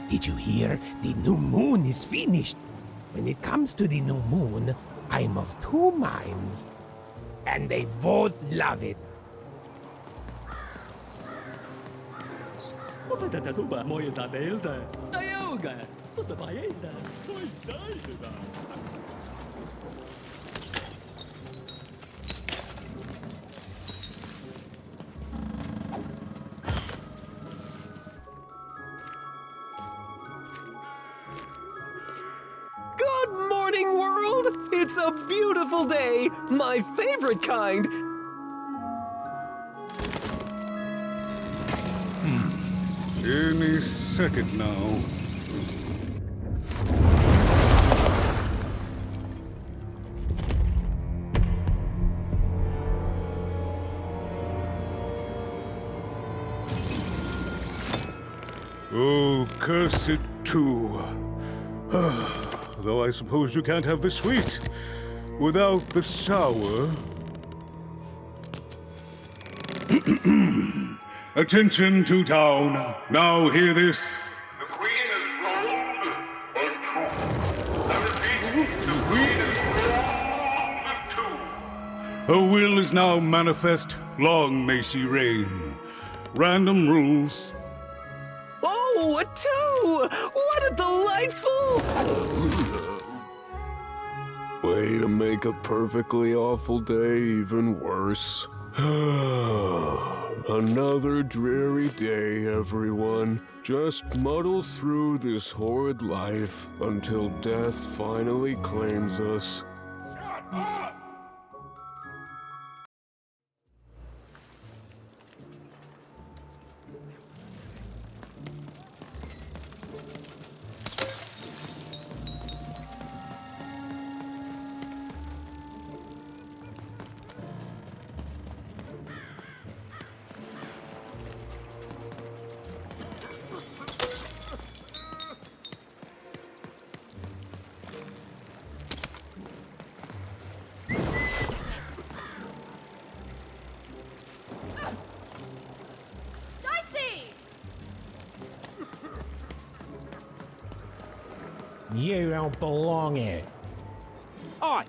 Did you hear? The new moon is finished. When it comes to the new moon, I'm of two minds. And they both love it. Good morning, world! It's a beautiful day, my favorite kind. Any second now. Oh, curse it too. Though I suppose you can't have the sweet without the sour. Attention to town. Now hear this. The Queen is rolled or two. I repeat, the Queen is rolled or two. Her will is now manifest. Long may she reign. Random rules. Oh, a two! What a delightful... Way to make a perfectly awful day even worse. Another dreary day, everyone. Just muddle through this horrid life until death finally claims us. Shut up! You don't belong here. Oi,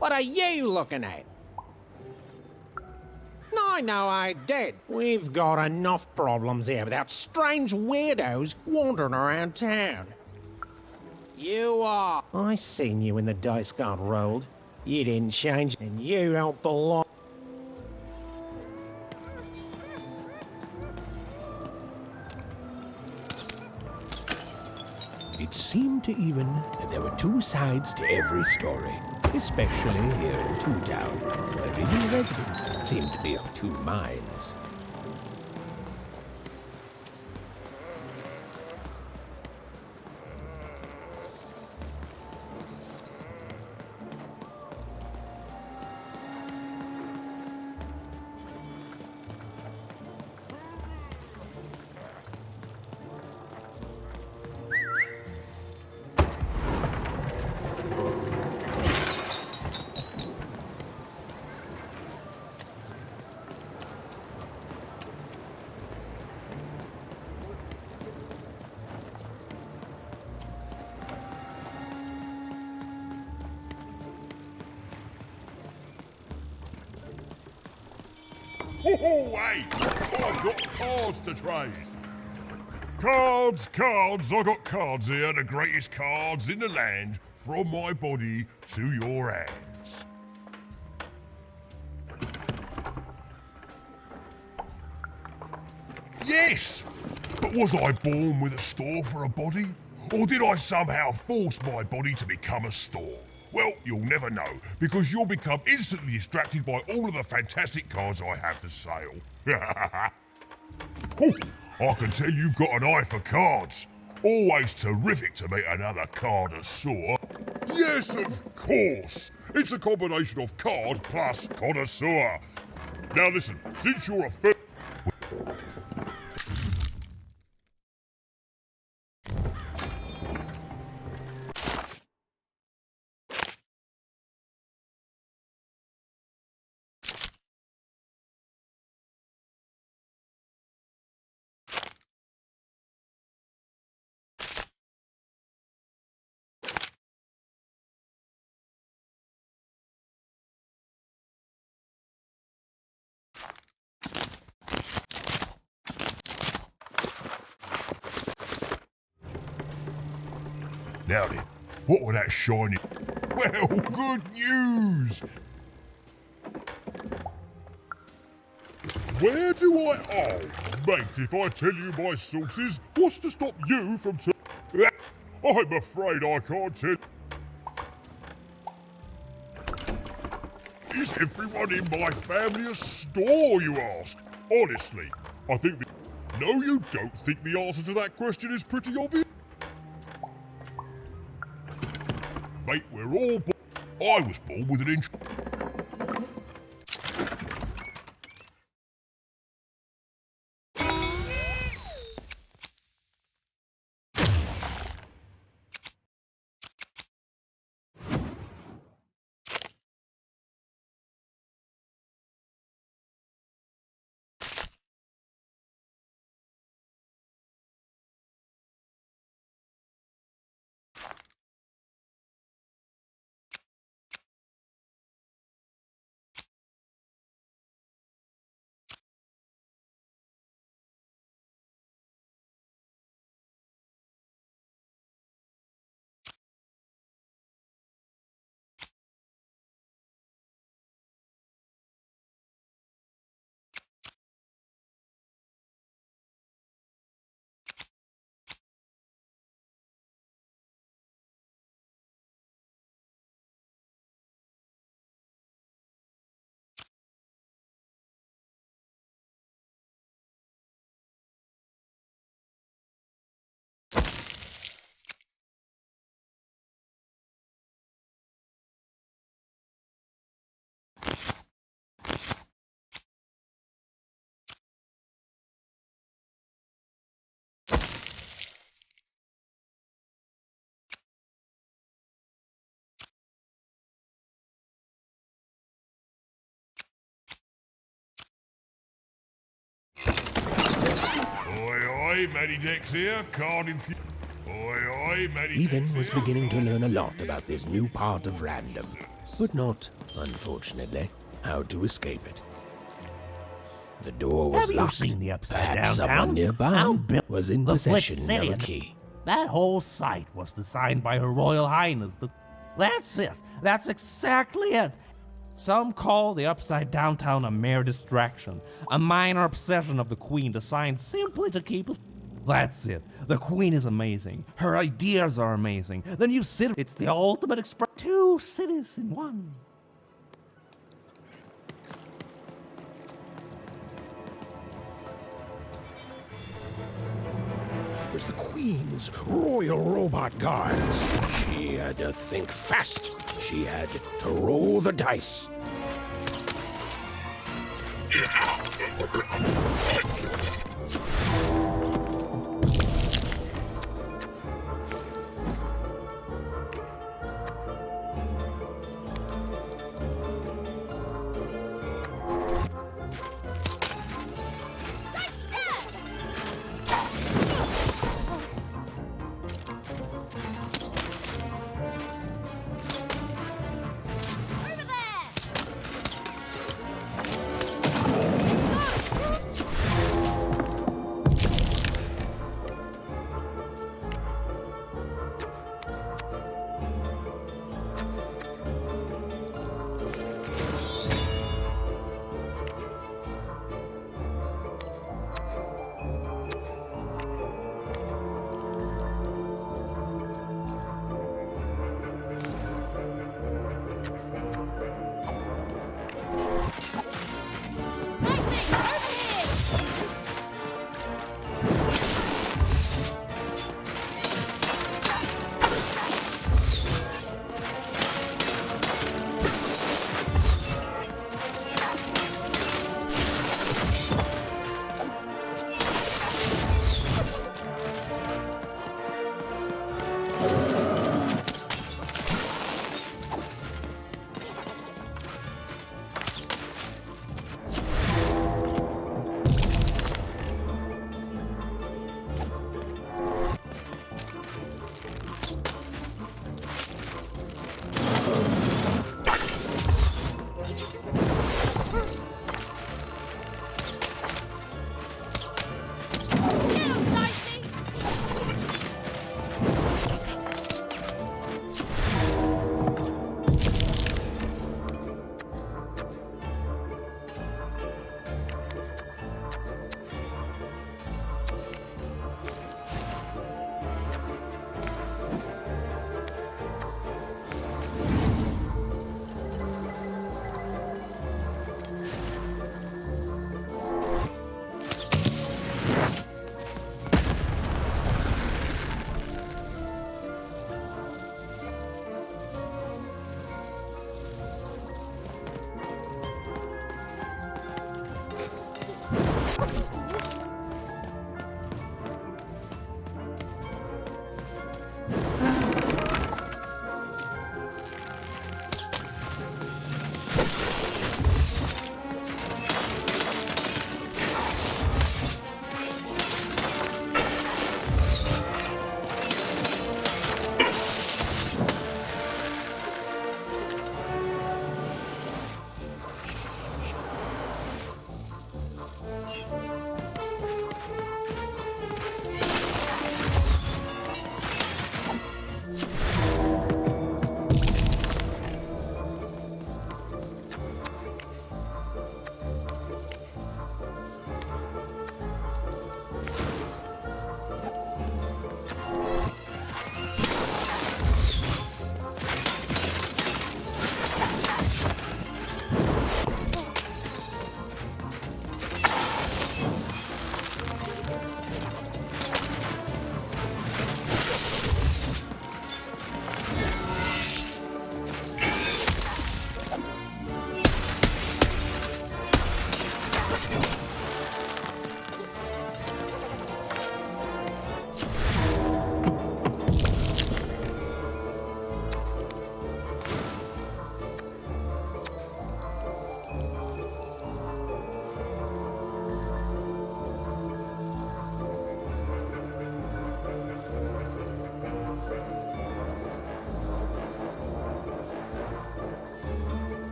what are you looking at? No, I did. We've got enough problems here without strange weirdos wandering around town. You are. I seen you when the dice got rolled. You didn't change, and you don't belong. It seemed to even that there were two sides to every story, especially here in Two Town, where even the residents seem to be of two minds. Oh, hey! I've got cards to trade. Cards! I got cards here, the greatest cards in the land, from my body to your hands. Yes! But was I born with a store for a body? Or did I somehow force my body to become a store? Well, you'll never know, because you'll become instantly distracted by all of the fantastic cards I have for sale. Oh, I can tell you've got an eye for cards. Always terrific to meet another connoisseur. Yes, of course. It's a combination of card plus connoisseur. Now listen, since you're a Now then, what were that shiny... Well, good news! Where do I... Oh, mate, if I tell you my sources, what's to stop you from... I'm afraid I can't tell... Is everyone in my family a store, you ask? Honestly, I think... No, you don't think the answer to that question is pretty obvious? Mate, we're all I was born with an inch... Even was beginning to learn a lot about this new part of random, but not, unfortunately, how to escape it. The door was Have locked. you seen the upside Perhaps down someone town? nearby I'll build was in the possession Flint of a City. key. That whole site was designed by Her Royal Highness. That's it. That's exactly it. Some call the upside down town a mere distraction, a minor obsession of the Queen designed simply to keep us. That's it. The Queen is amazing. Her ideas are amazing. The new city, it's the ultimate express. 2 cities in 1. It was the Queen's Royal Robot Guards. She had to think fast. She had to roll the dice.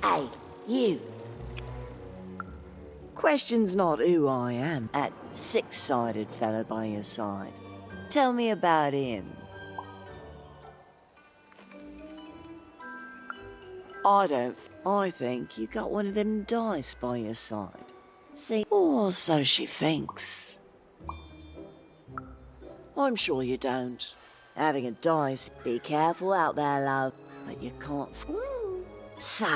Hey, you. Question's not who I am. That six-sided fella by your side. Tell me about him. I think you got one of them dice by your side. See, or so she thinks. I'm sure you don't. Having a dice, be careful out there, love. But you can't. So,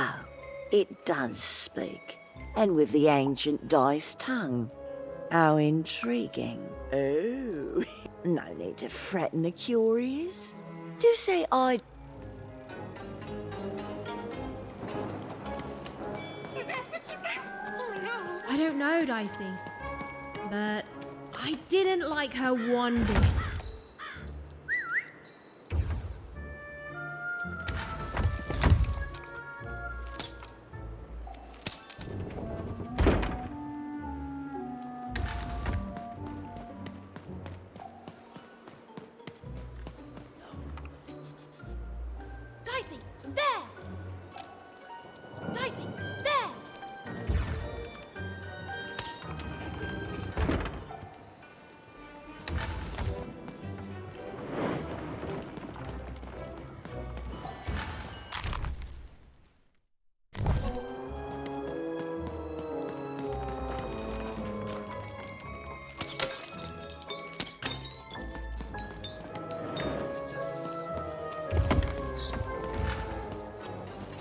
it does speak. And with the ancient dice tongue. How intriguing. Oh, no need to threaten the curious. Do say I. I don't know, Dicey. But I didn't like her one bit. Dicey, there! Dicey, there!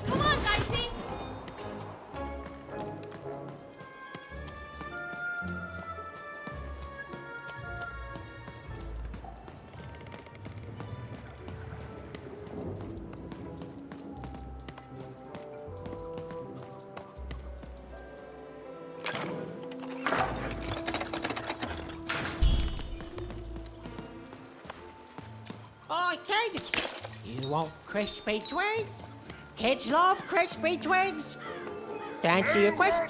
Come on, Dicey! Hi, kid. You want crispy twigs? Kids love crispy twigs. To answer your question,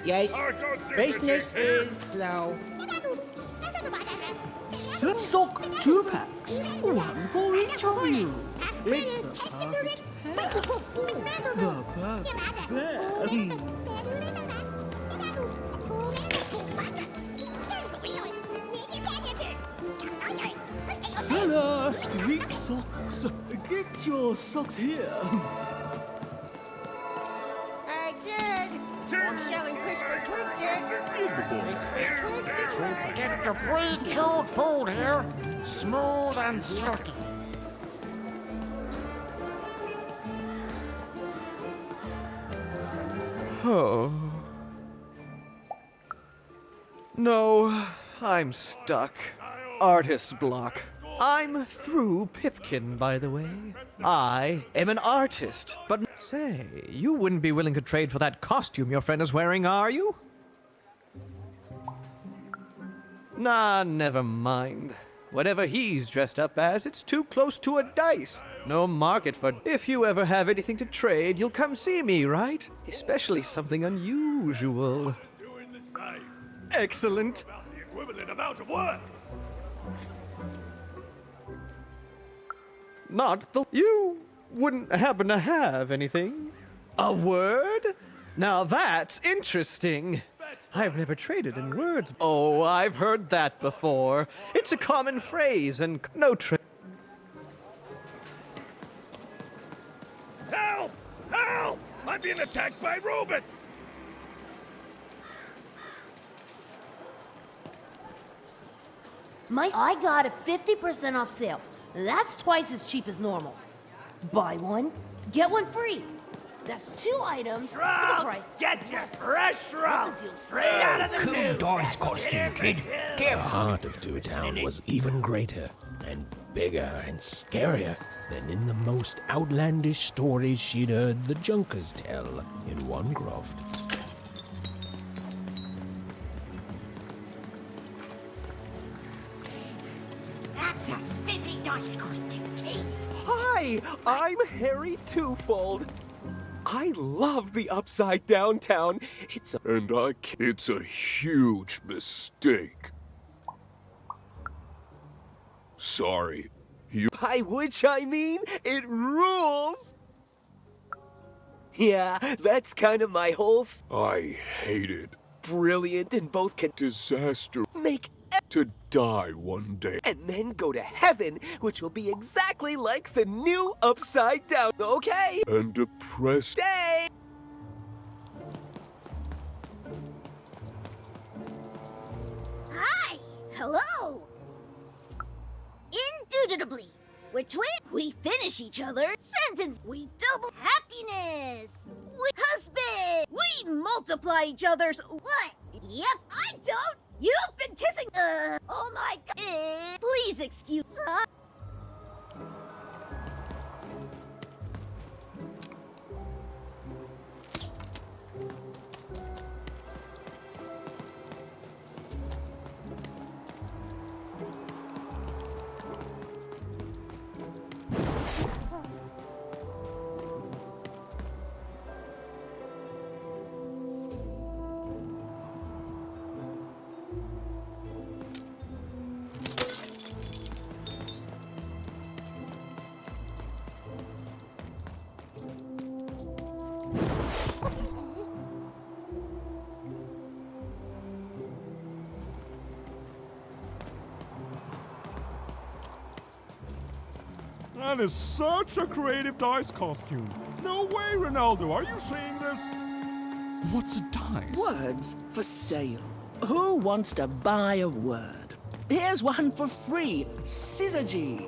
yes, business is slow. Sock 2 packs, one for each of you. It's the perfect pair. The perfect pair. Cellar Street Socks. Get your socks here. Hey, kid. I'm selling crispy twigs here. Get the pre-chewed food here. Smooth and silky. Oh. No, I'm stuck. Artist block. I'm through Pipkin, by the way. I am an artist, but... Say, you wouldn't be willing to trade for that costume your friend is wearing, are you? Nah, never mind. Whatever he's dressed up as, it's too close to a dice. No market for... If you ever have anything to trade, you'll come see me, right? Especially something unusual. Doing the same. Excellent. About the equivalent amount of work. Not the... You wouldn't happen to have anything? A word? Now that's interesting. I've never traded in words. Oh, I've heard that before. It's a common phrase and no trade. Help! Help! I'm being attacked by robots! I got a 50% off sale. That's twice as cheap as normal. Buy one, get one free. That's 2 items for the price. Get your fresh route! What's the deal? Straight out of the tube! Dice costume, kid. The heart of Two Town was even greater and bigger and scarier than in the most outlandish stories she'd heard the Junkers tell in one croft. That's a spiffy dice costume, kid. Hi, I'm Harry Twofold. I love the Upside Downtown. It's a huge mistake. Sorry. by which I mean it rules. Yeah, that's kind of my whole I hate it. brilliant and both can Disaster. make To die one day. and then go to heaven, which will be exactly like the new Upside Down, okay? And depressed. Stay! Hi! Hello! Indubitably, we're twins. We finish each other's sentence. We double happiness. We husband. We multiply each other's. What? Yep, I don't. You've been kissing. Oh my God. Please excuse. That is such a creative dice costume. No way, Ronaldo. Are you seeing this? What's a dice? Words for sale. Who wants to buy a word? Here's one for free. Syzygy.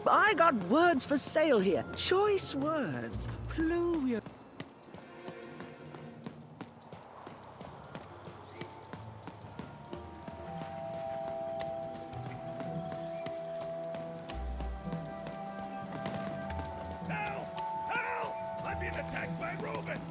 I got words for sale here. Choice words. Pluvial. Help! Help! I'm being attacked by robots!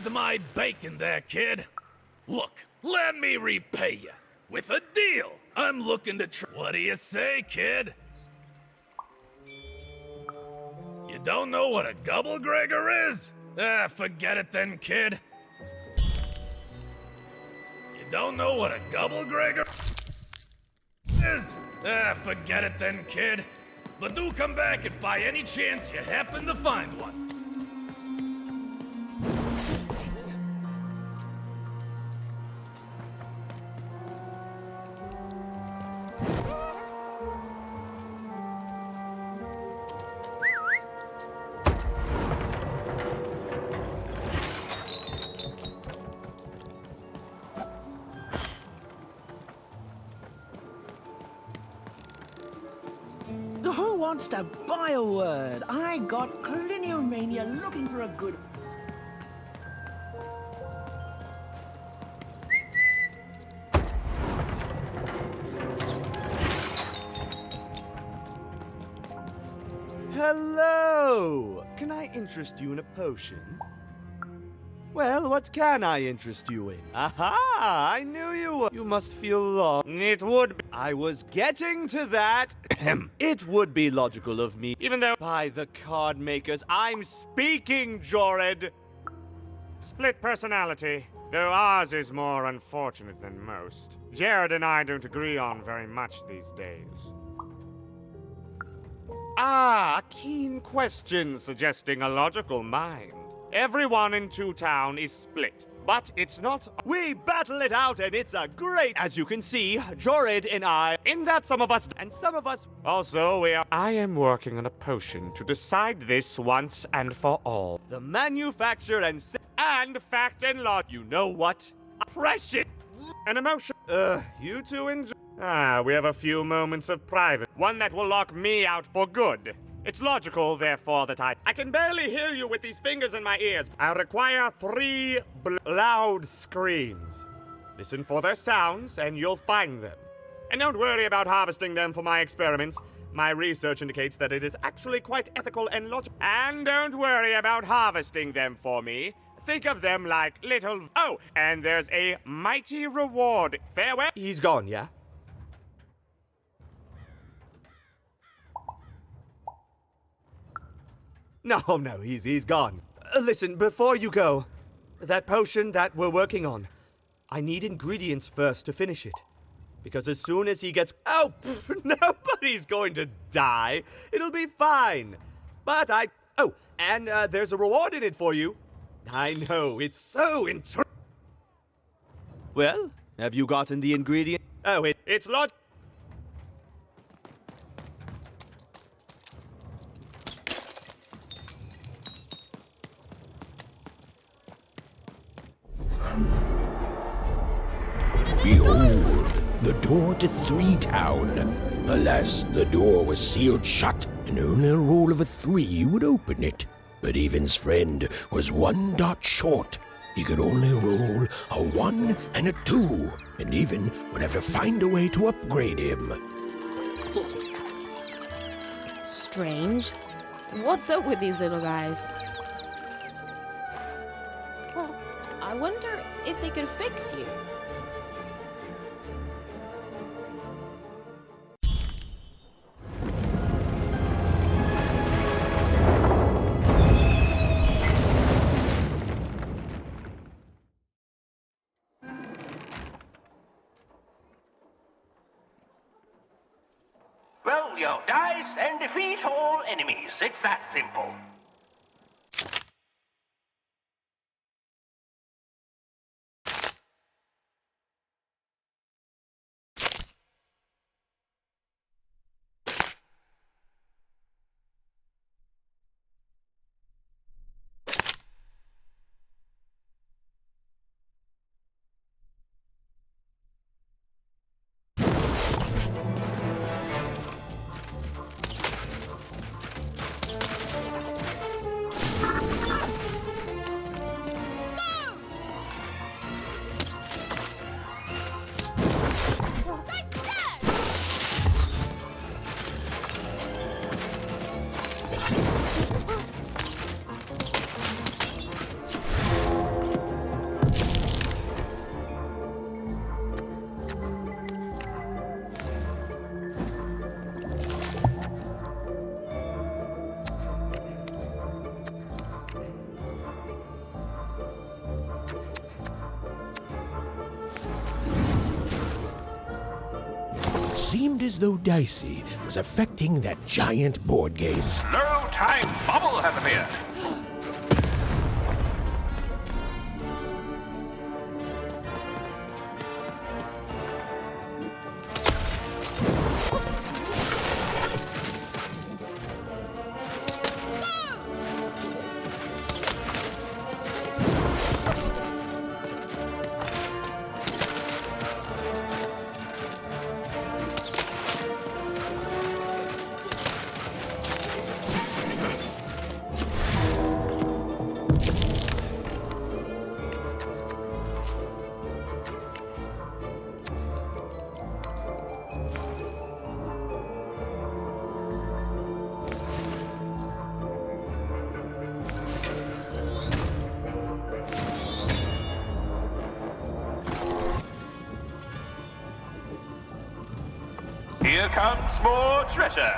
with my bacon there, kid. Look, let me repay you. With a deal. I'm looking to What do you say, kid? You don't know what a gobble-gregor is? Forget it then, kid. You don't know what a gobble-gregor is? Forget it then, kid. But do come back if by any chance you happen to find one. Who wants to buy a word? I got Cliniomania looking for a good... Hello! Can I interest you in a potion? Well, what can I interest you in? Aha! I knew you would. You must feel lost. It would be. I was getting to that. It would be logical of me, even though by the card makers, I'm speaking, Jorid. Split personality, though ours is more unfortunate than most. Jared and I don't agree on very much these days. Ah, a keen question suggesting a logical mind. Everyone in Two Town is split, but it's not. We battle it out and it's a great. As you can see, Jorid and I, in that some of us, and some of us. Also, I am working on a potion to decide this once and for all. The manufacture and fact and law. You know what? Precious. An emotion. You two enjoy. We have a few moments of private. One that will lock me out for good. It's logical, therefore, that I can barely hear you with these fingers in my ears. I require 3 loud screams. Listen for their sounds, and you'll find them. And don't worry about harvesting them for my experiments. My research indicates that it is actually quite ethical and logical. And don't worry about harvesting them for me. Think of them like little... Oh, and there's a mighty reward. Farewell. He's gone, yeah? No, he's gone. Listen, before you go, that potion that we're working on, I need ingredients first to finish it. Because as soon as he gets... Oh, nobody's going to die. It'll be fine. But Oh, and there's a reward in it for you. I know, it's so interesting. Well, have you gotten the ingredient? Oh, it's lot... Behold, the door to 3 Town. Alas, the door was sealed shut, and only a roll of a 3 would open it. But Evan's friend was 1 dot short. He could only roll a 1 and a 2, and Evan would have to find a way to upgrade him. Strange. What's up with these little guys? Well, I wonder if they could fix you. Roll your dice and defeat all enemies. It's that simple. seemed as though Dicey was affecting that giant board game. Slow time bubble has appeared. Here comes more treasure.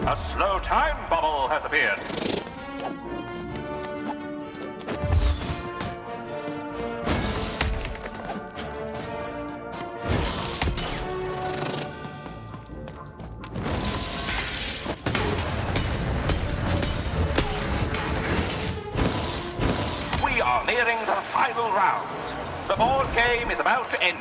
A slow time bubble has appeared. We are nearing the final round. The board game is about to end.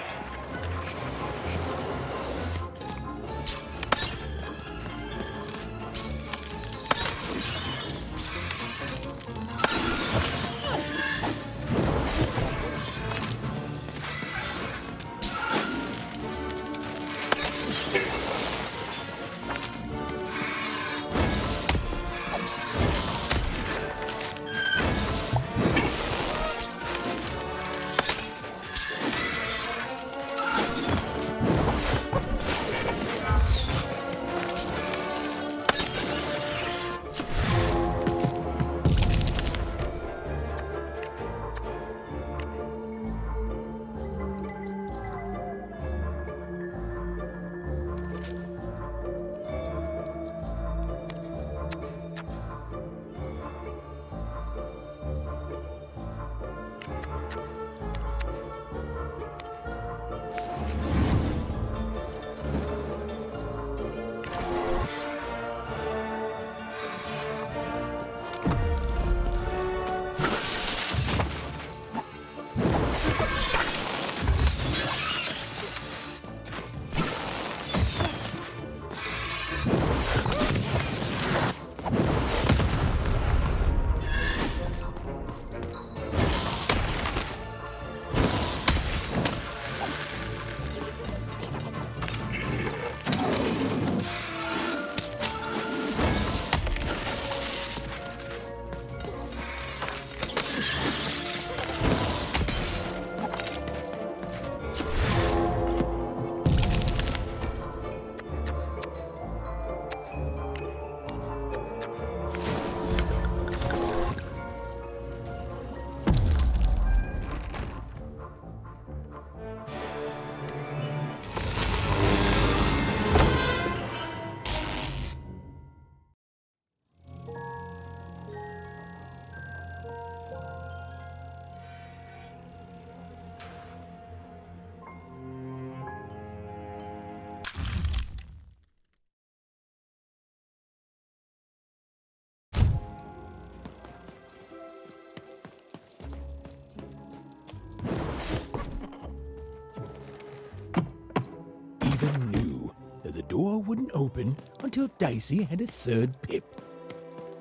the door wouldn't open until Dicey had a third pip.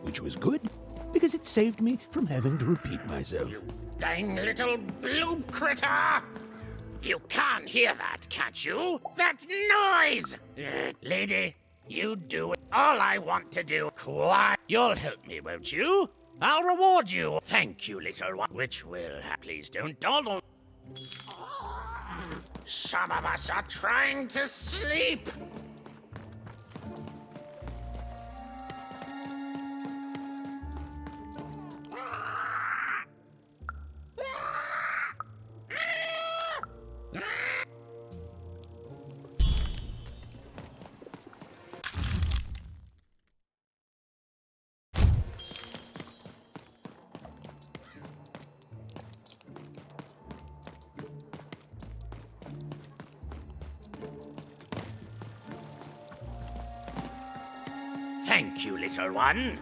Which was good, because it saved me from having to repeat myself. You dang little blue critter! You can't hear that, can't you? That noise! Lady, you do it. All I want to do, quiet. You'll help me, won't you? I'll reward you. Thank you, little one. Which will, please don't dawdle. Some of us are trying to sleep. Thank you, little one.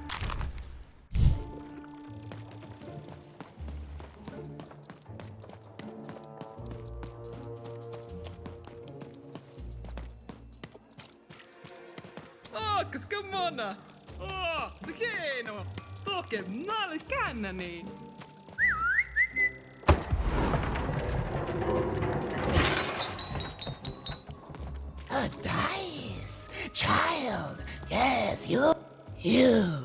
Oh, cascamona! Oh, pequeno! Toque mal canani! A dice! Child! Yes, you,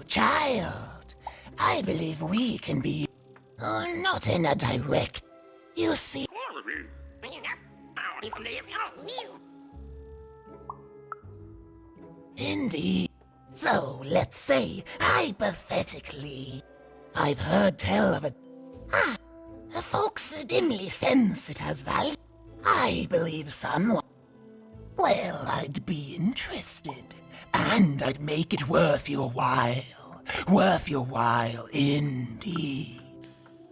child! I believe we can be... not in a direct... You see... Indeed. So, let's say, hypothetically, I've heard tell of it. Folks dimly sense it has value. I believe someone... Well, I'd be interested. And I'd make it worth your while. Worth your while, indeed.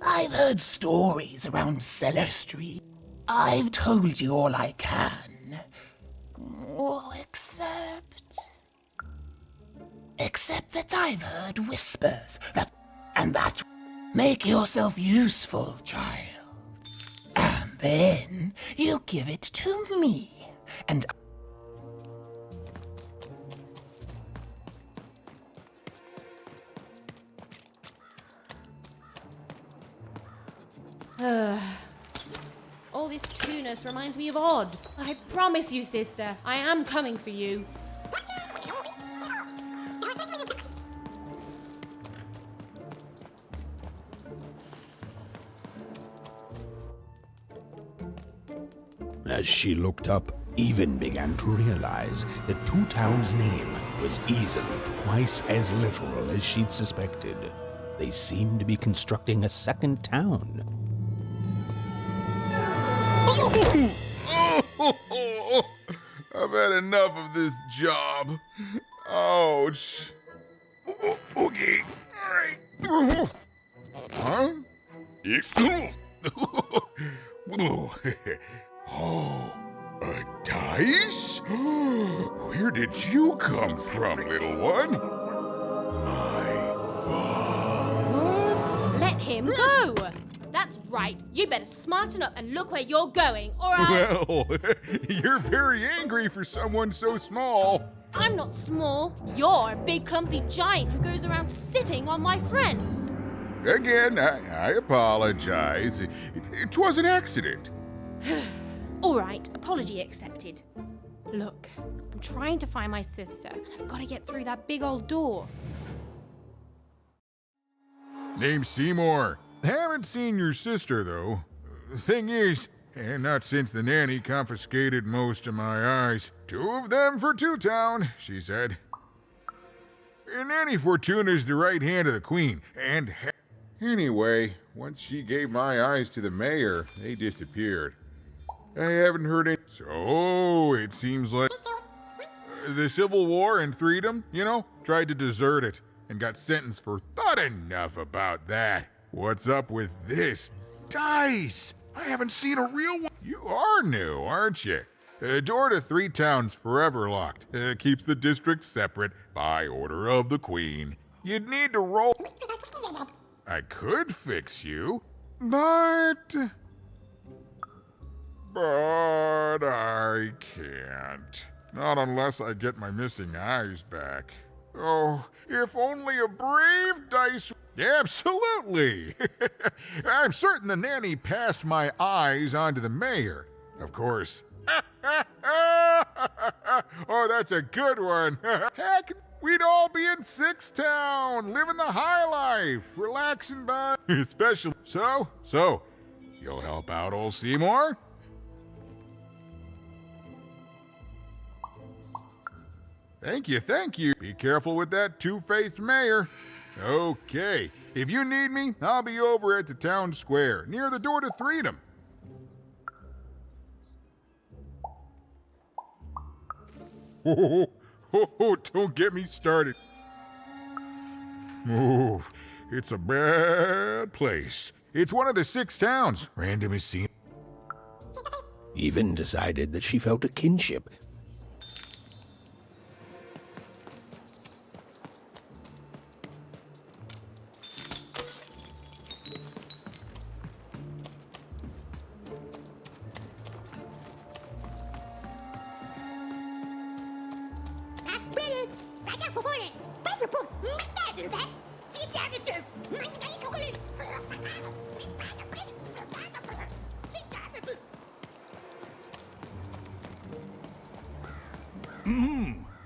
I've heard stories around Cellar Street. I've told you all I can. Oh, except that I've heard whispers. And that... Make yourself useful, child. And then you give it to me. And... All this tunus reminds me of Odd. I promise you, sister, I am coming for you. As she looked up, Even began to realize that Two Town's name was easily twice as literal as she'd suspected. They seemed to be constructing a second town. I've had enough of this job. Ouch. Okay. All right. Huh? Oh, a dice? Where did you come from, little one? Let him go! That's right. You better smarten up and look where you're going, or I... Well, you're very angry for someone so small. I'm not small. You're a big, clumsy giant who goes around sitting on my friends. Again, I apologize. It was an accident. All right, apology accepted. Look, I'm trying to find my sister, and I've got to get through that big old door. Name's Seymour. Haven't seen your sister, though. Thing is, and not since the nanny confiscated most of my eyes. 2 of them for Two Town, she said. Nanny Fortuna's the right hand of the queen, and... Anyway, once she gave my eyes to the mayor, they disappeared. I haven't heard any... So, it seems like... The Civil War and freedom, you know, tried to desert it and got sentenced for... Not enough about that. What's up with this? Dice! I haven't seen a real one. You are new, aren't you? Door to 3 Towns forever locked. Keeps the district separate by order of the queen. You'd need to roll... I could fix you, but I can't. Not unless I get my missing eyes back. Oh, if only a brave dice... Absolutely! I'm certain the nanny passed my eyes on to the mayor. Of course. Oh, that's a good one. Heck, we'd all be in Sixtown, living the high life, relaxing by... Especially... So, you'll help out old Seymour? Thank you. Be careful with that two-faced mayor. Okay, if you need me, I'll be over at the town square, near the door to Freedom. Oh, don't get me started. Oh, it's a bad place. It's one of the 6 towns. Random is seen. Even decided that she felt a kinship.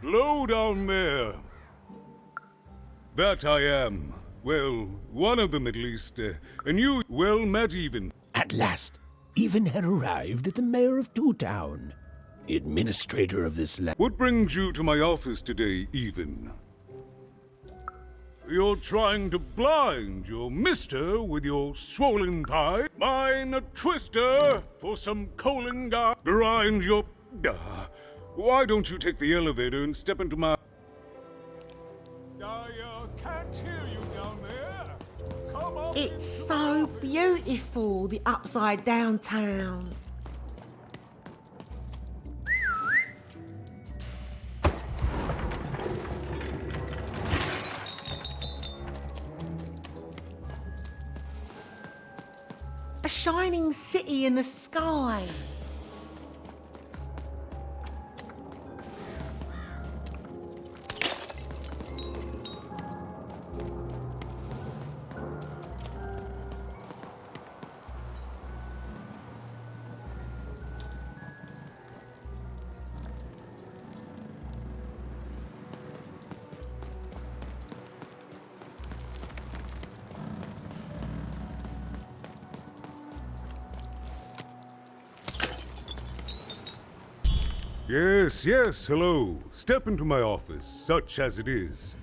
Low down there. That I am. Well, one of them at least. And you, well met even. At last, Even had arrived at the mayor of Two Town, the administrator of this land. What brings you to my office today, Even? You're trying to blind your mister with your swollen thigh. Mine a twister for some colon guy. Grind your... Why don't you take the elevator and step into my... I can't hear you down there. Come on. It's so beautiful, the upside down town. A shining city in the sky. Yes, hello. Step into my office, such as it is.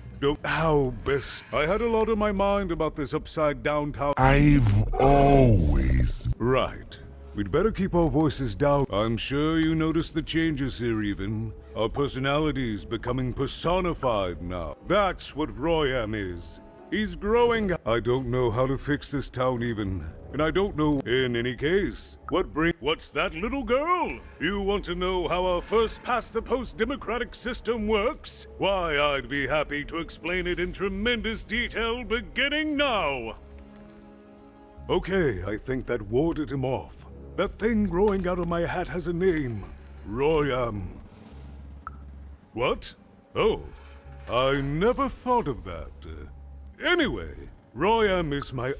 How best? I had a lot on my mind about this upside-down town. I've always... Right. We'd better keep our voices down. I'm sure you noticed the changes here, Even. Our personalities becoming personified now. That's what Royam is. He's growing. I don't know how to fix this town, Even. And I don't know, in any case, what's that little girl? You want to know how our first-past-the-post democratic system works? Why, I'd be happy to explain it in tremendous detail beginning now. Okay, I think that warded him off. That thing growing out of my hat has a name. Royam. What? Oh, I never thought of that. Anyway, Royam is my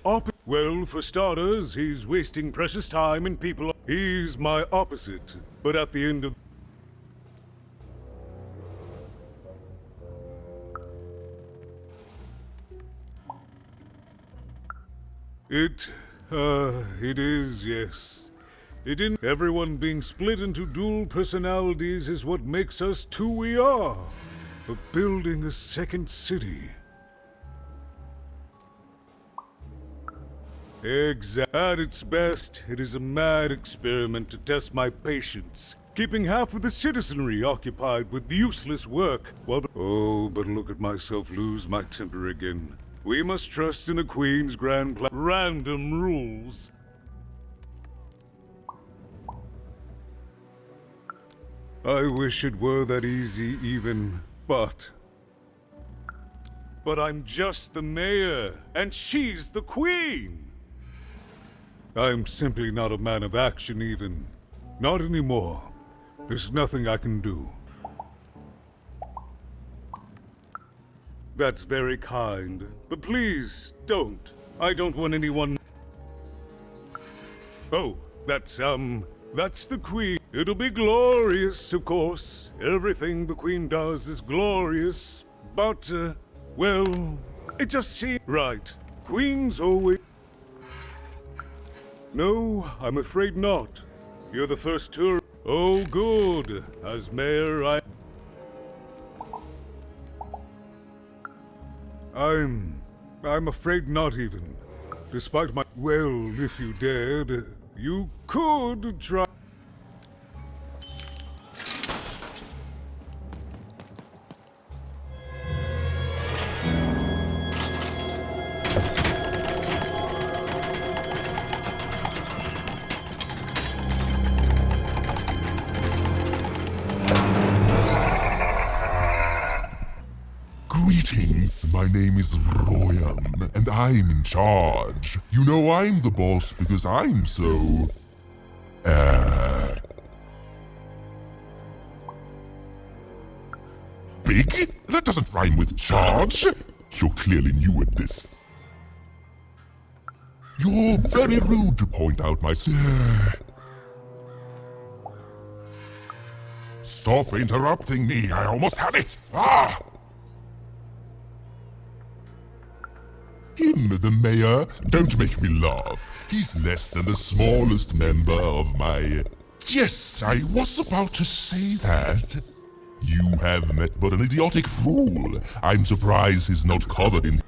Well, for starters, he's wasting precious time and people. He's my opposite, but at the end of... It is, yes. Everyone being split into dual personalities is what makes us two we are. But building a second city... At its best, it is a mad experiment to test my patience, keeping half of the citizenry occupied with useless work, while Oh, but look at myself lose my temper again. We must trust in the Queen's grand plan. Random rules. I wish it were that easy, Even, but I'm just the mayor, and she's the Queen! I'm simply not a man of action, Even. Not anymore. There's nothing I can do. That's very kind, but please don't. I don't want anyone... Oh, that's the Queen. It'll be glorious, of course. Everything the Queen does is glorious. But, well, it just seems... Right. Queens always... No, I'm afraid not. You're the first tour... Oh, good. As mayor, I'm afraid not even. Despite my... Well, if you dared, you could try... Greetings, my name is Royam, and I'm in charge. You know I'm the boss because I'm so... big? That doesn't rhyme with charge. You're clearly new at this. You're very rude to point out my... Stop interrupting me, I almost had it! Ah! Him, the mayor? Don't make me laugh. He's less than the smallest member of my... Yes, I was about to say that. You have met but an idiotic fool. I'm surprised he's not covered in...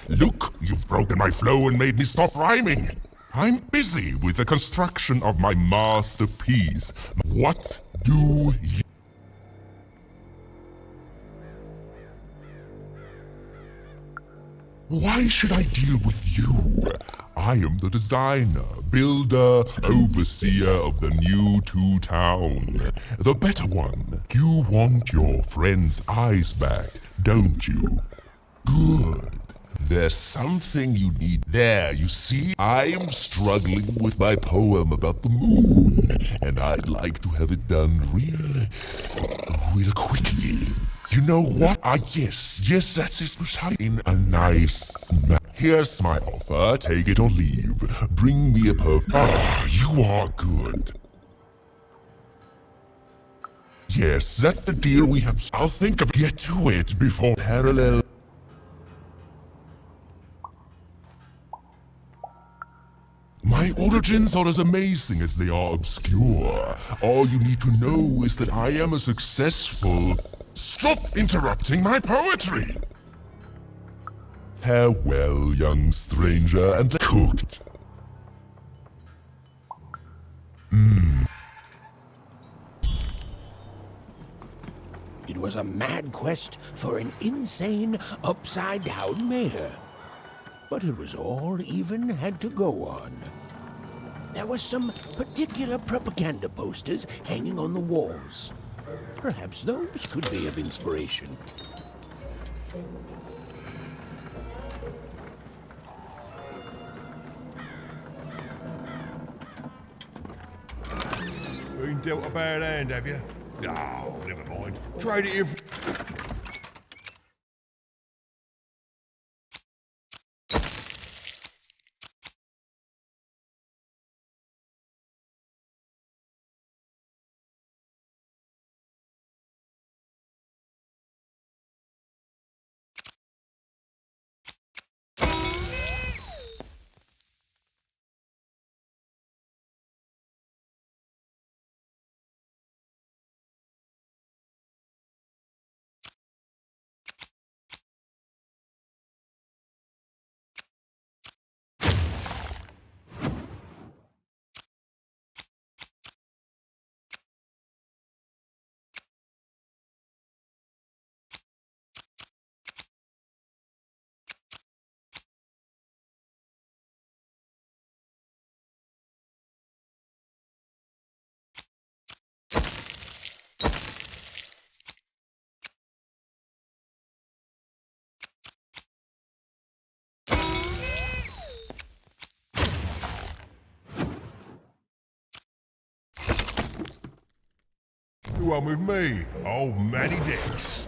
Look, you've broken my flow and made me stop rhyming. I'm busy with the construction of my masterpiece. What do you... Why should I deal with you? I am the designer, builder, overseer of the new town. The better one. You want your friend's eyes back, don't you? Good. There's something you need there, you see? I'm struggling with my poem about the moon, and I'd like to have it done real quickly. You know what? Yes, that's it. In a nice map. Here's my offer. Take it or leave. Bring me a perfect... Ah, you are good. Yes, that's the deal we have. I'll think of... Get to it before parallel... My origins are as amazing as they are obscure. All you need to know is that I am a successful... Stop interrupting my poetry! Farewell, young stranger, and cooked. It was a mad quest for an insane, upside-down mayor. But it was all even had to go on. There were some particular propaganda posters hanging on the walls. Perhaps those could be of inspiration. Been dealt a bad hand, have you? Oh, never mind. Trade it in for... The one with me, old Manny Dix.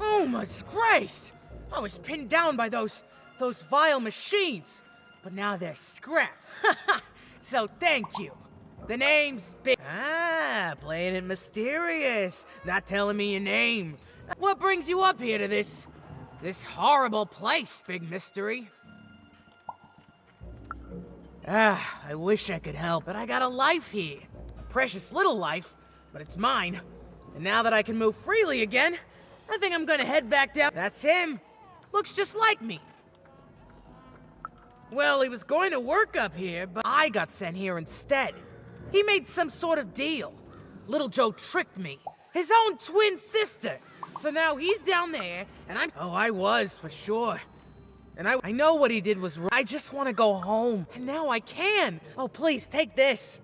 Oh, my disgrace! I was pinned down by those vile machines, but now they're scrap. So thank you. The name's Big... Ah, playing it mysterious, not telling me your name. What brings you up here to this horrible place, Big Mystery? Ah, I wish I could help, but I got a life here. precious little life, but it's mine. And now that I can move freely again, I think I'm gonna head back down. That's him. Looks just like me. Well, he was going to work up here, but I got sent here instead. He made some sort of deal. Little Joe tricked me. His own twin sister. So now he's down there, and I'm... Oh, I was, for sure. And I know what he did was right. I just want to go home, and now I can. Oh, please, take this.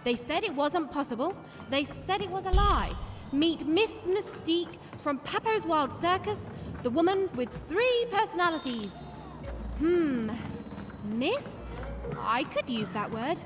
They said it wasn't possible. They said it was a lie. Meet Miss Mystique from Papo's Wild Circus, the woman with 3 personalities. Miss? I could use that word.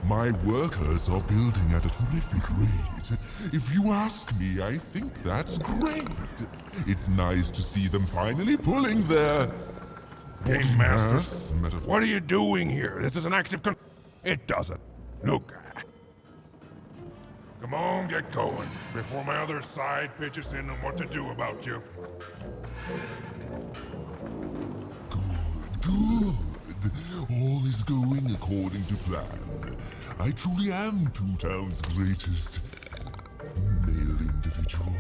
My workers are building at a terrific rate. If you ask me, I think that's great. It's nice to see them finally pulling their... Game Master, what are you doing here? This is an active It doesn't. Look. Come on, get going, before my other side pitches in on what to do about you. Good. All is going according to plan. I truly am Two Town's greatest male individual.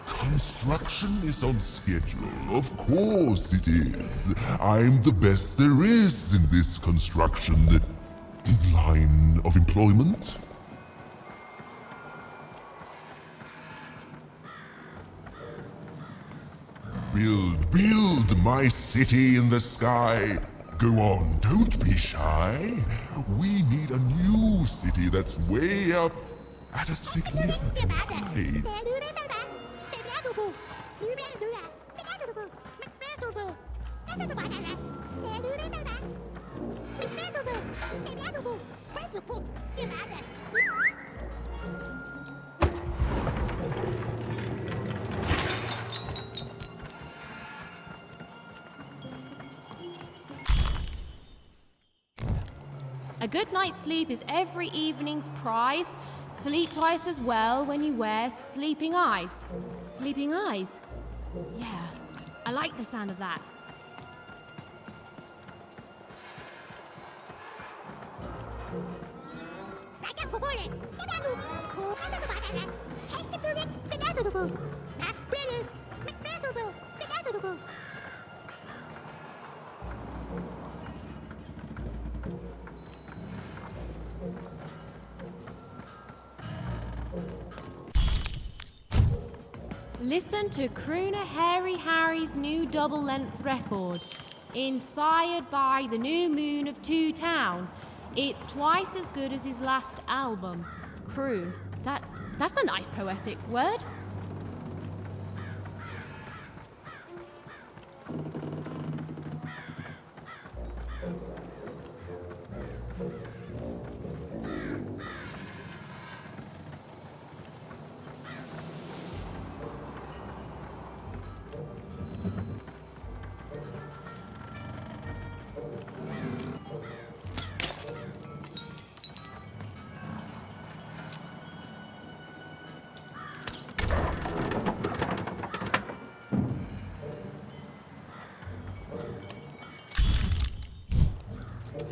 Construction is on schedule. Of course it is. I'm the best there is in this construction line of employment. Build my city in the sky. Go on, don't be shy. We need a new city that's way up at a significant height. A good night's sleep is every evening's prize. Sleep twice as well when you wear sleeping eyes. Sleeping eyes? Yeah, I like the sound of that. Listen to crooner Hairy Harry's new double-length record. Inspired by the new moon of Two Town. It's twice as good as his last album. Croon. That's a nice poetic word.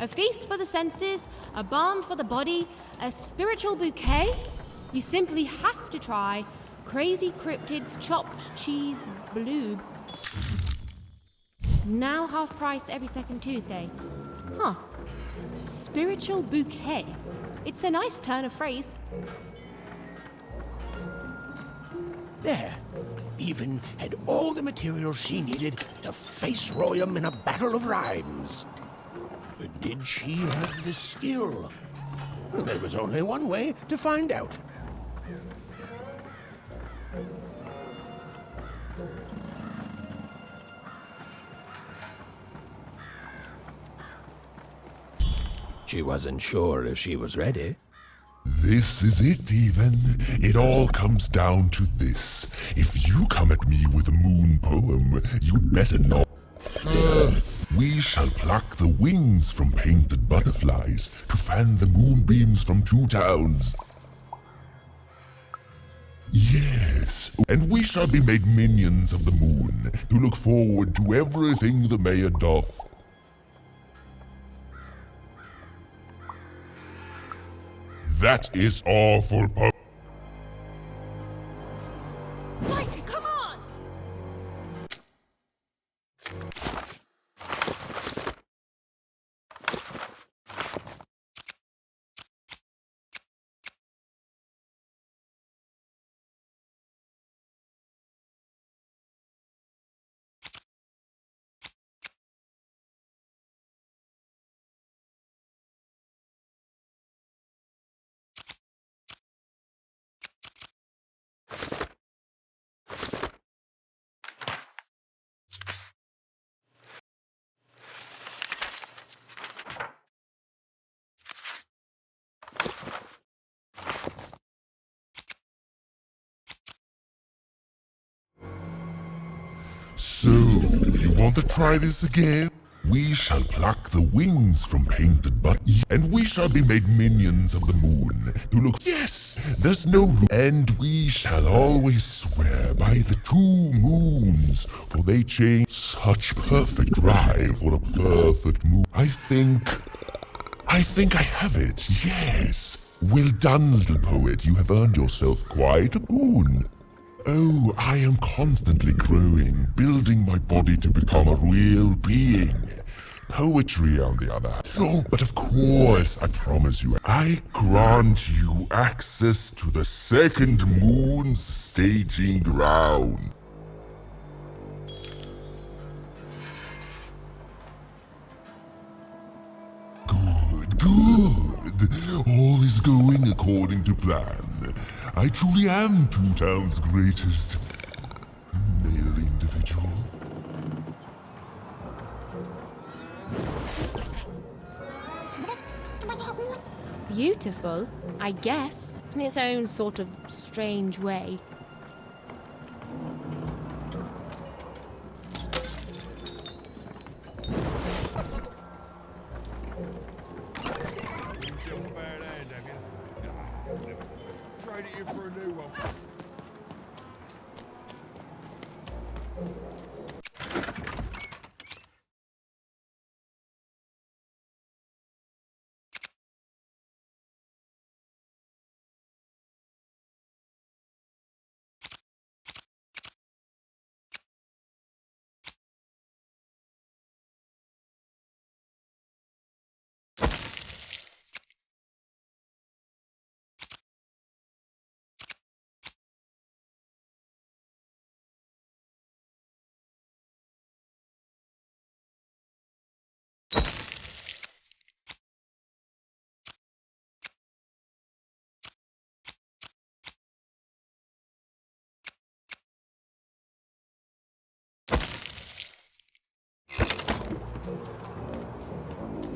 A feast for the senses, a balm for the body, a spiritual bouquet? You simply have to try Crazy Cryptid's Chopped Cheese Bloob. Now half price every second Tuesday. Huh. Spiritual bouquet. It's a nice turn of phrase. There. Even had all the materials she needed to face Royam in a battle of rhymes. But did she have the skill? Well, there was only one way to find out. She wasn't sure if she was ready. This is it, even. It all comes down to this. If you come at me with a moon poem, you'd better not. We shall pluck the wings from painted butterflies to fan the moonbeams from 2 towns. Yes, and we shall be made minions of the moon to look forward to everything the mayor doth. That is awful Dicey, come on! So, you want to try this again? We shall pluck the wings from painted butterflies, and we shall be made minions of the moon to look. Yes, there's no. And we shall always swear by the 2 moons, for they change such perfect rhyme for a perfect moon. I think I have it. Yes. Well done, little poet. You have earned yourself quite a boon. Oh, I am constantly growing, building my body to become a real being. Poetry, on the other hand. Oh, but of course, I promise you, I grant you access to the 2nd moon's staging ground. Good. All is going according to plan. I truly am 2 towns' greatest male individual. Beautiful, I guess, in its own sort of strange way.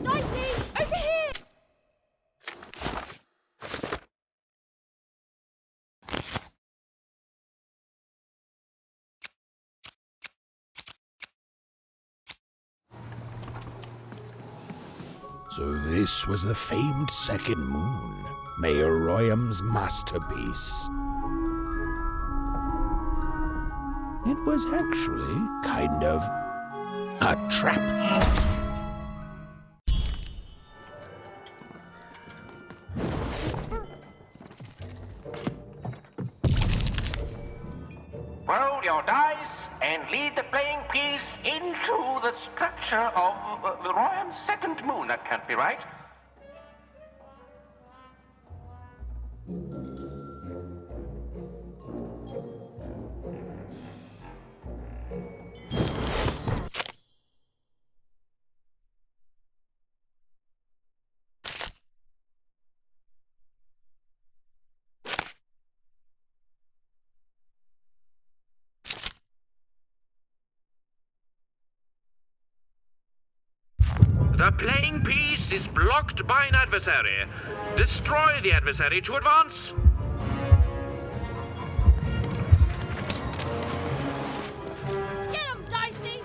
Dicey, over here! So this was the famed 2nd moon, Mayor Royam's masterpiece. It was actually kind of a trap. Roll your dice and lead the playing piece into the structure of Royam's 2nd moon. That can't be right. The playing piece is blocked by an adversary. Destroy the adversary to advance. Get him, Dicey!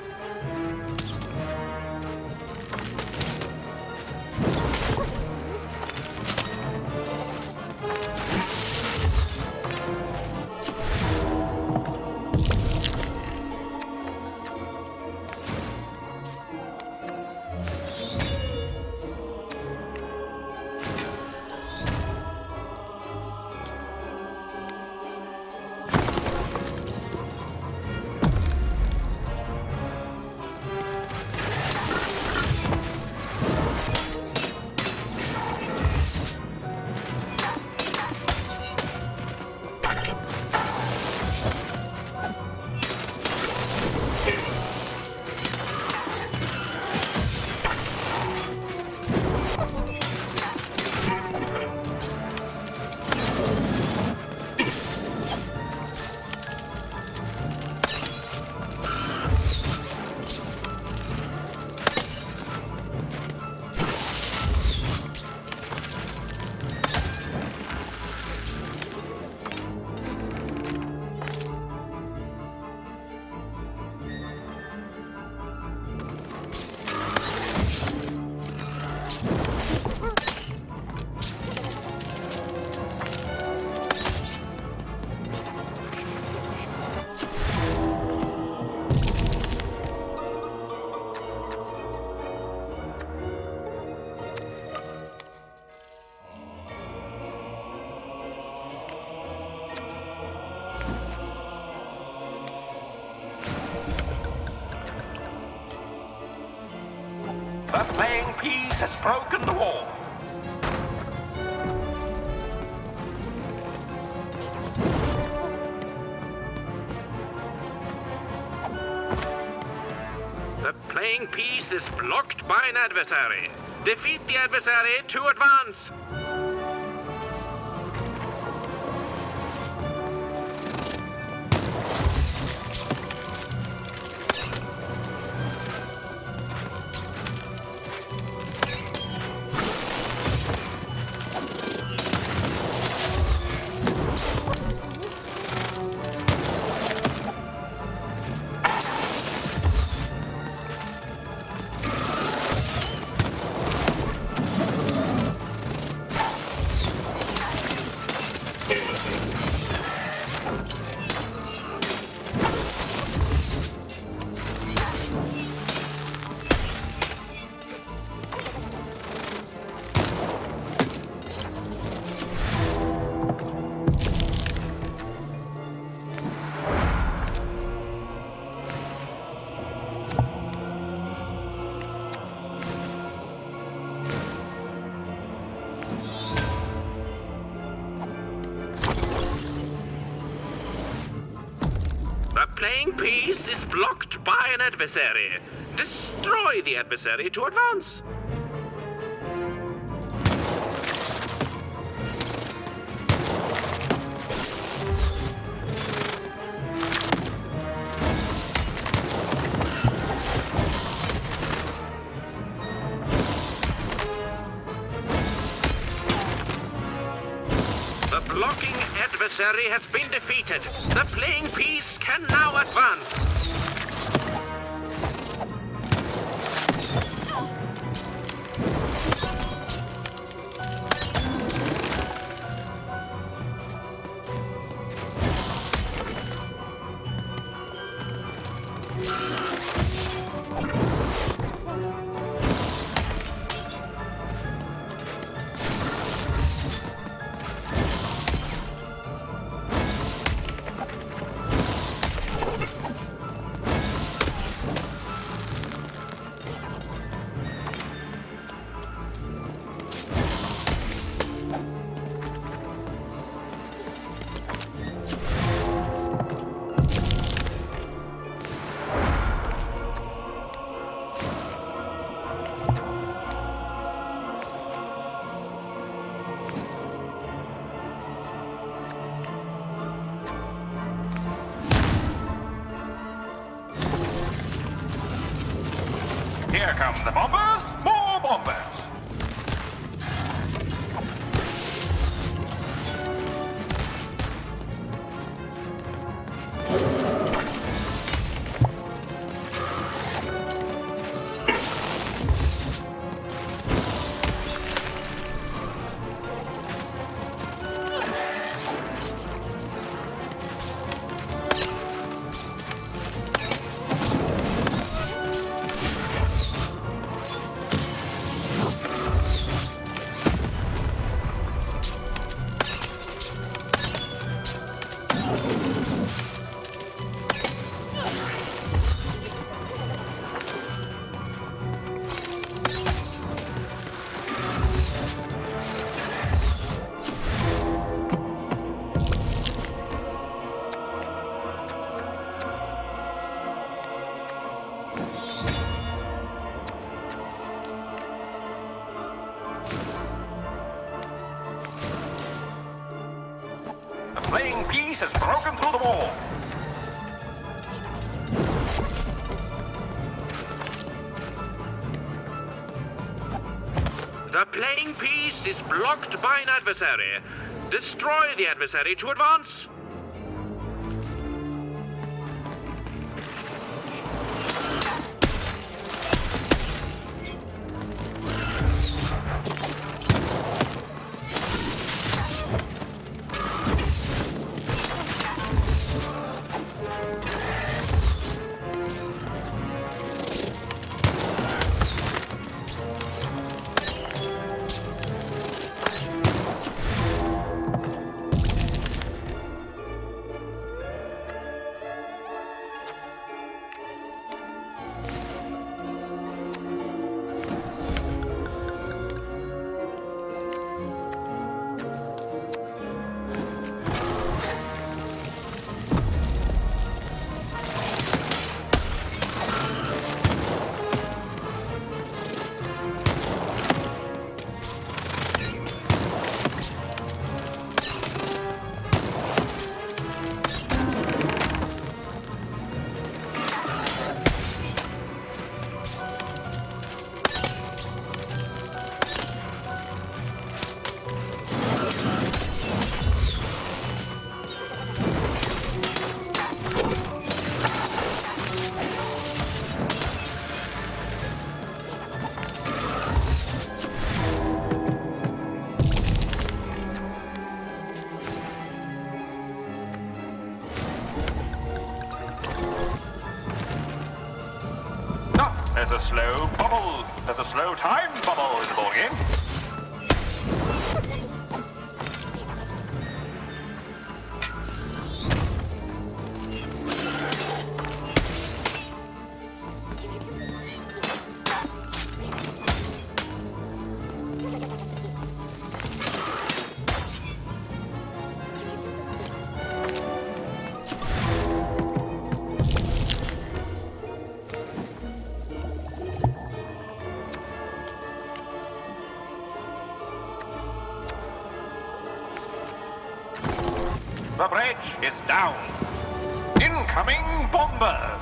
The playing piece has broken the wall. The playing piece is blocked by an adversary. Defeat the adversary to advance. The playing piece is blocked by an adversary. Destroy the adversary to advance. The blocking adversary has been defeated. The playing piece can now advance. The bombers, more bombers. Playing piece has broken through the wall. The playing piece is blocked by an adversary. Destroy the adversary to advance. There's a slow bubble. There's a slow time bubble in the ball game. The bridge is down. Incoming bombers!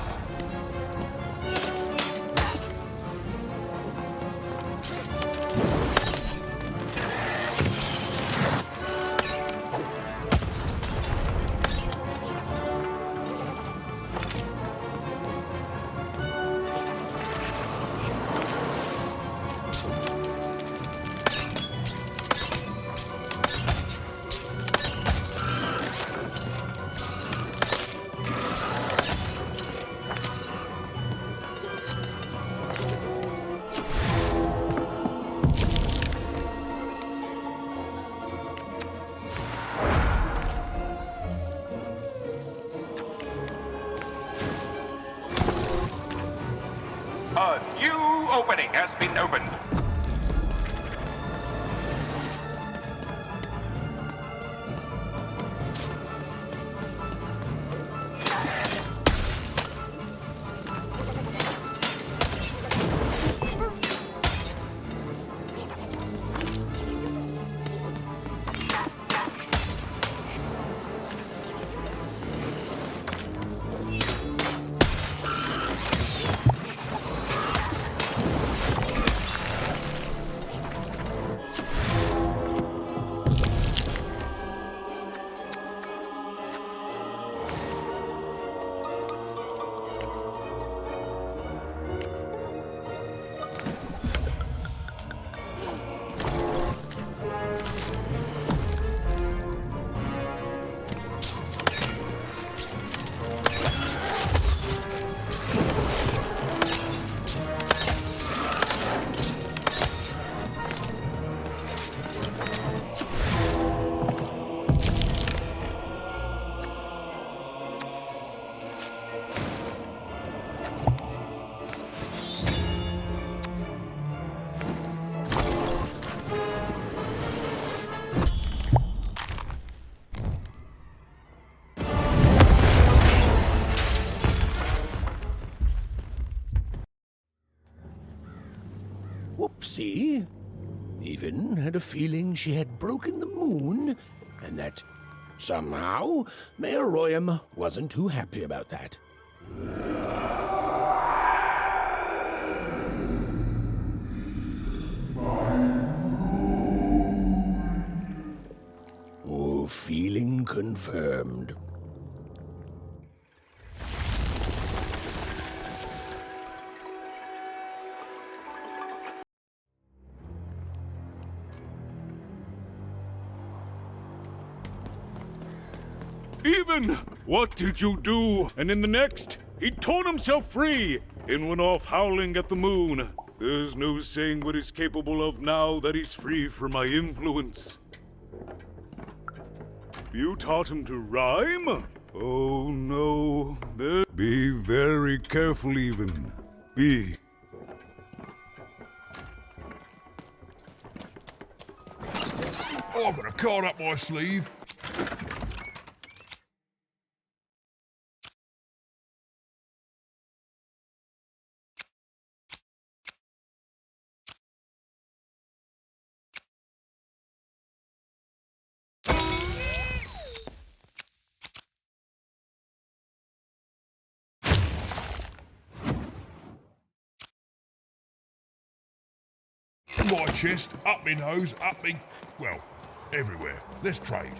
A new opening has been opened. a feeling she had broken the moon, and that somehow Mayor Royam wasn't too happy about that. Oh, feeling confirmed. Even! What did you do? And in the next, he torn himself free and went off howling at the moon. There's no saying what he's capable of now that he's free from my influence. You taught him to rhyme? Oh no. Be very careful, even. Be. I've got a card up my sleeve. My chest, up me nose, up me... well, everywhere. Let's trade.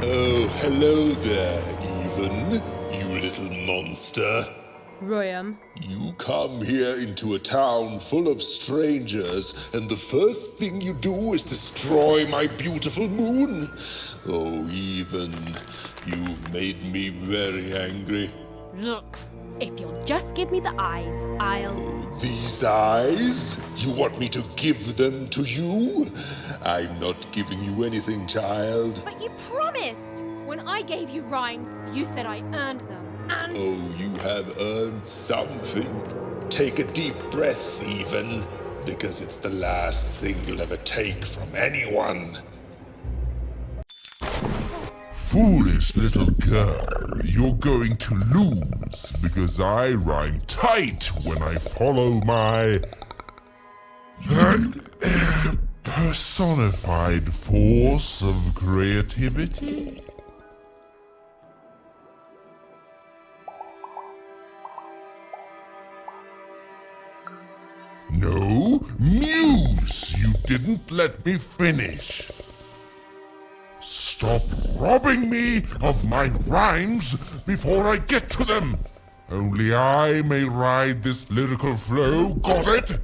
Oh, hello there, Even, you little monster. Royam. You come here into a town full of strangers, and the first thing you do is destroy my beautiful moon? Oh, Even, you've made me very angry. Look, if you'll just give me the eyes, I'll... These eyes? You want me to give them to you? I'm not giving you anything, child. But you promised! When I gave you rhymes, you said I earned them, and... Oh, you have earned something. Take a deep breath, Even, because it's the last thing you'll ever take from anyone. Foolish little girl, you're going to lose because I rhyme tight when I follow my personified force of creativity. No, Muse, you didn't let me finish. Stop robbing me of my rhymes before I get to them. Only I may ride this lyrical flow, got it?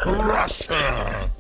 Russia!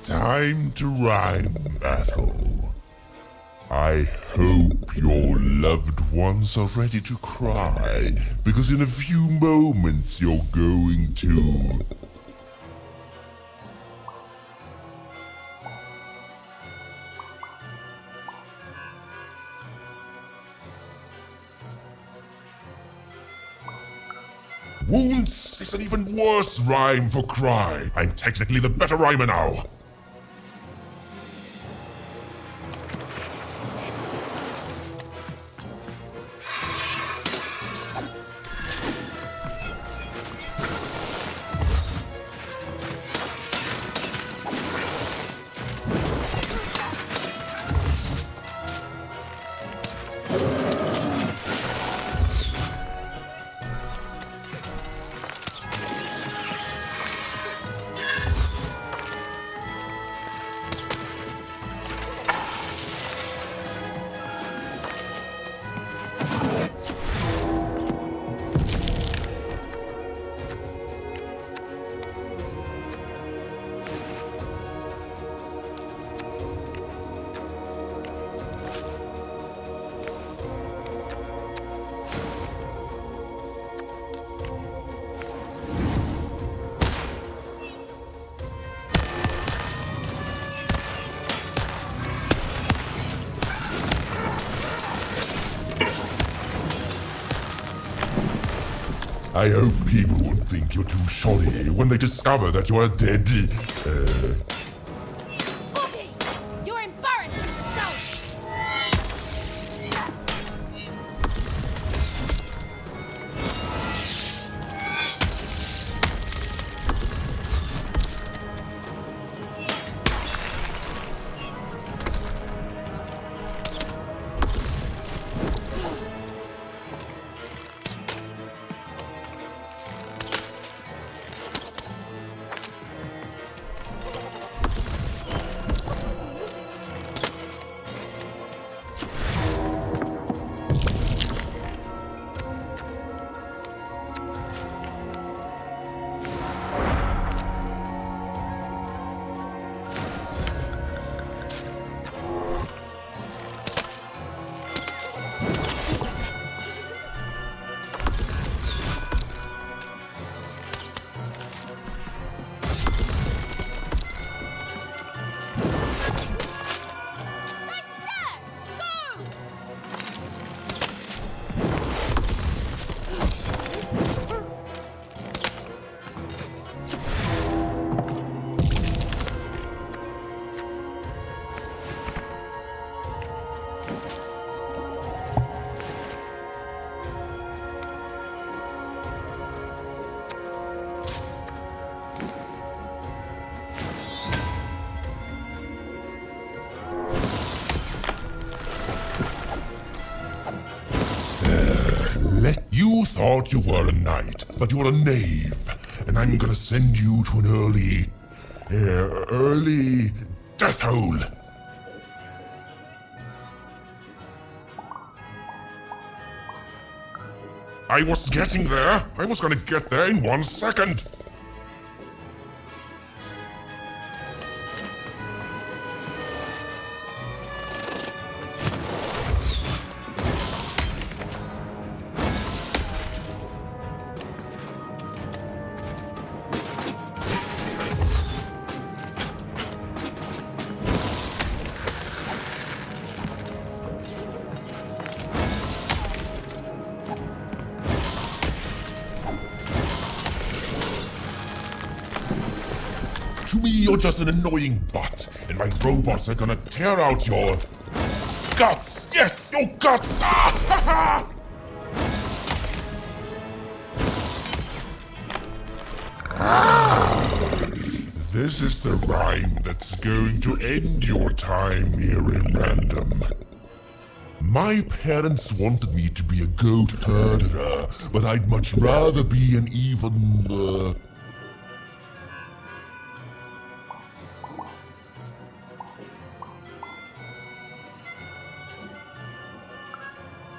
Time to rhyme battle. I hope your loved ones are ready to cry, because in a few moments you're going to... Wounds is an even worse rhyme for cry. I'm technically the better rhymer now. I hope people won't think you're too shoddy when they discover that you're dead. Boogie! You're embarrassing yourself! You thought you were a knight, but you're a knave, and I'm gonna send you to an early death hole. I was getting there. I was gonna get there in 1 second. To me, you're just an annoying butt, and my robots are gonna tear out your guts! Yes, your guts! Ah, ha, ha. This is the rhyme that's going to end your time here in Random. My parents wanted me to be a goat herder, but I'd much rather be an even,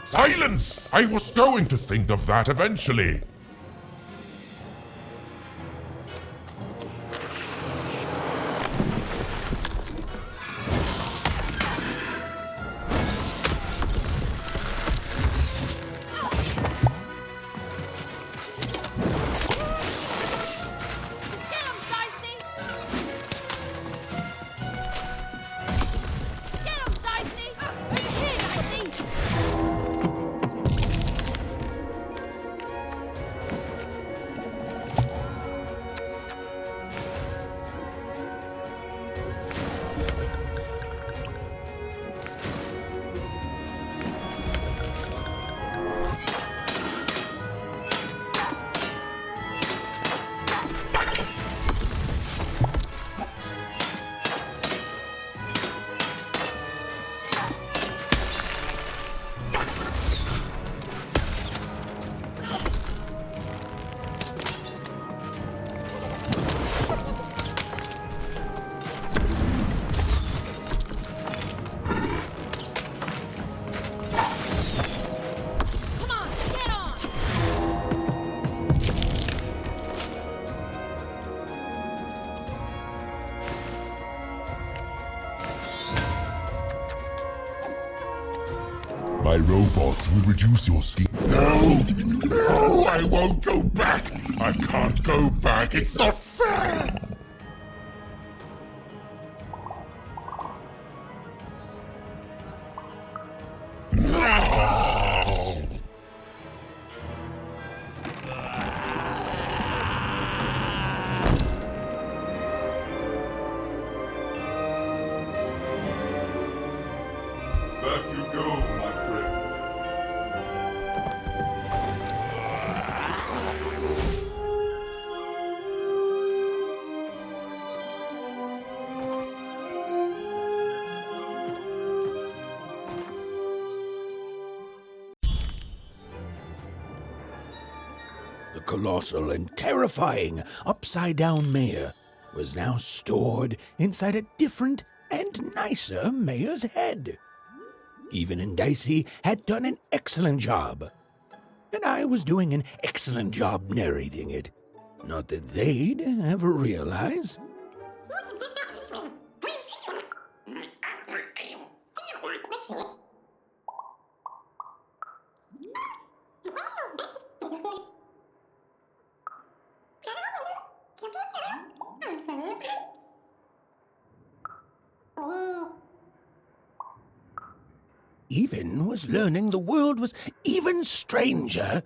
Silence! I was going to think of that eventually. My robots will reduce your speed. No! No! I won't go back! I can't go back! It's not fair! No! colossal and terrifying upside-down mayor was now stored inside a different and nicer mayor's head. Even and Dicey had done an excellent job, and I was doing an excellent job narrating it. Not that they'd ever realize. Even was learning the world was even stranger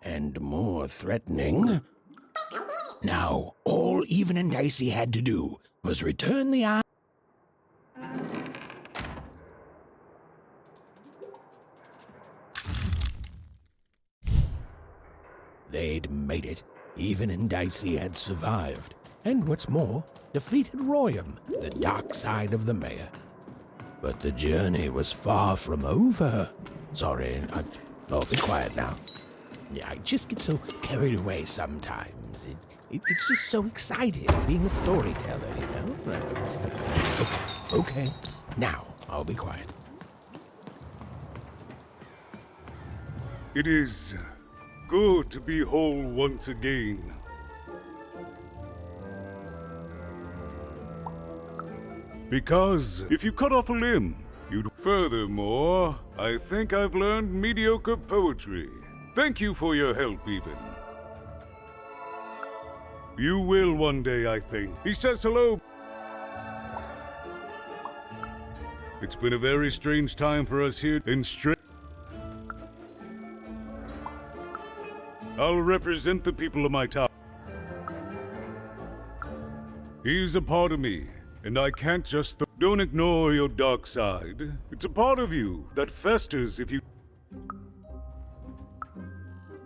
and more threatening. Now, all Even and Dicey had to do was return the eye. They'd made it. Even and Dicey had survived. And what's more, defeated Royam, the dark side of the mayor. But the journey was far from over. Sorry, I'll be quiet now. Yeah, I just get so carried away sometimes. It's just so exciting being a storyteller, you know? Okay, now I'll be quiet. It is good to be whole once again. Because if you cut off a limb, you'd... Furthermore, I think I've learned mediocre poetry. Thank you for your help, Even. You will one day, I think. He says hello. It's been a very strange time for us here in I'll represent the people of my town. He's a part of me, and I can't just... Don't ignore your dark side. It's a part of you that festers if you...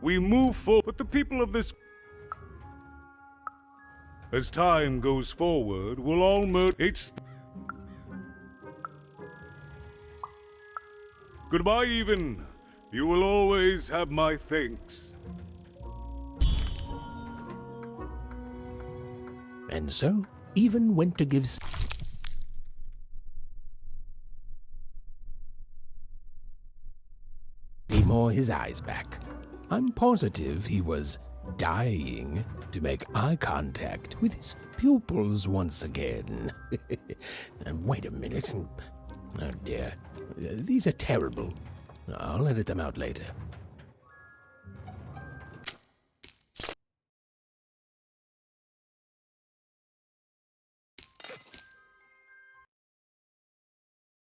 We move forward, but the people of this... As time goes forward, we'll all merge... Goodbye, Even. You will always have my thanks. And so, Even went to give Seymour his eyes back. I'm positive he was dying to make eye contact with his pupils once again. And wait a minute. Oh dear. These are terrible. I'll edit them out later.